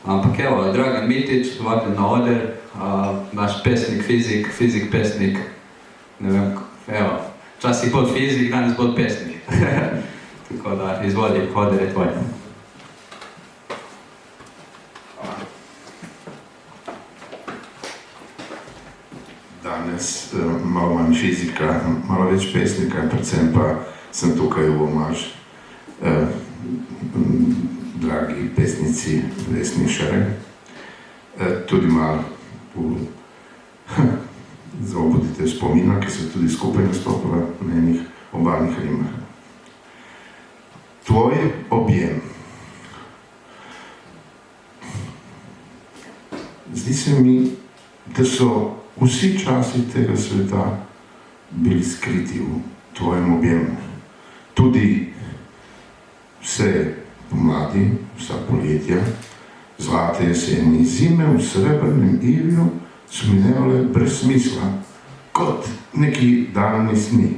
Ampak evo, Dragan Mitić, vabljen na oder, naš pesnik, fizik pesnik, ne vem, evo, včasih bolj fizik, danes bolj pesnik. Tako da, izvoli, oder je tvoj. Danes malo manj fizika, malo več pesnika, predvsem pa sem tukaj v omaž dragi pesnici Vesni Šerek. Tudi malo zaobudite spomina, ki so tudi skupaj nastopila na enih obalnih rimah. Tvoj objem. Zdi se mi, da so vsi časi tega sveta bili skriti v tvojem objemu. Tudi vse pomladi, vsa poletja, zlate jeseni, zime v srebrnem ivju so minevale brez smisla, kot neki daljni sni.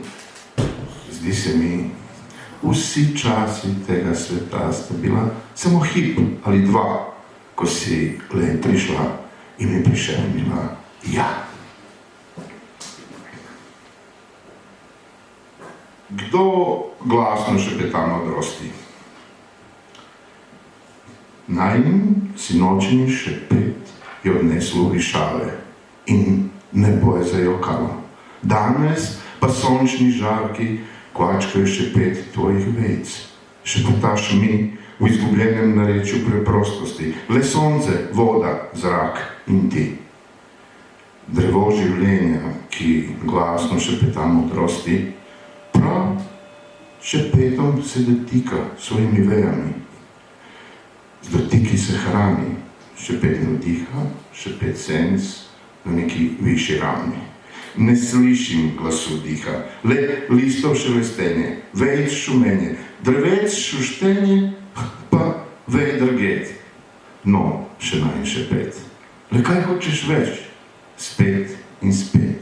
Zdi se mi, vsi časi tega sveta sta bila samo hip ali dva, ko si le prišla in mi prišepnila ja. Kdo glasno šepeta modrosti? Najin sinočni šepet je odneslo višave in nebo je zajokalo. Danes pa sončni žarki kvačkajo šepet tvojih vejc. Šepetaš mi v izgubljenem narečju preprostosti. Le sonce, voda, zrak in ti. Drevo življenja, ki glasno šepeta modrosti, prav šepetom se dotika svojimi vejami. Z dotiki se hrani, šepet navdiha, šepet senc na neki višji ravni. Ne slišim glasu diha, le listov šelestenje, vejc šumenje, drevec šuštenje, pa vej drget. No, še najin šepet. Le kaj hočeš več? Spet in spet.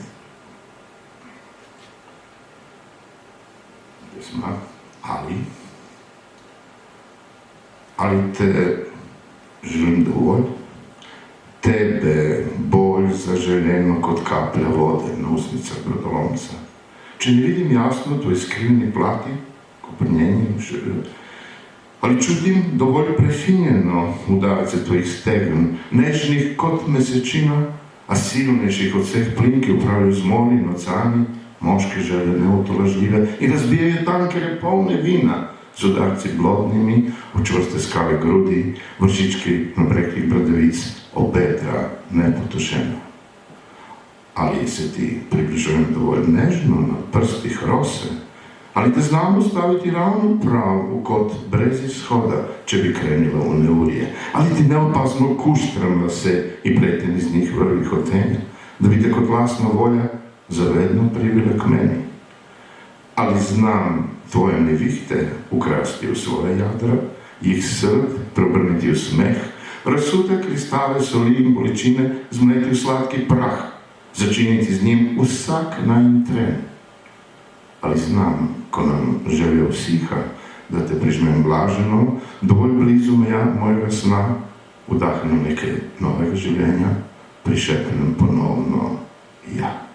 Pesma, ali te želim dovolj? Tebe bolj zaželeno kot kaplja vode na usnicah brodolomca. Če ne vidim jasno tvoj skrivni plati, koprnjenje, ali čutim dovolj prefinjeno udarce tvojih stegen, nežnih kot mesečina, a silnejših od vseh plin, ki upravljajo z morji in oceani, moške želje neutolažljive in razbijajo tankere polne vina z udarci blodnimi, v čvrste skale grudi, vršički nabreklih bradavic, obedra nepotušena. Ali se ti približujem dovolj nežno na prstih rose, ali te znam postaviti ravno prav kot brez izhoda, če bi krenila v neurje, ali ti neopazno kuštram lase in pleten iz njih vrvi hotenja, da bi te kot lastna volja zavedno privile k meni. Ali znam tvoje nevihte ukrasti v svoje jadra, jih srd preobrniti v smeh, razsute kristale soli in bolečine zmleti v sladki prah, začiniti z njim vsak najin tren. Ali znam, ko nam želja usiha, da te prižmem blaženo, dovolj blizu meja mojega sna, vdahnem nekaj novega življenja, prišepnem ponovno ja.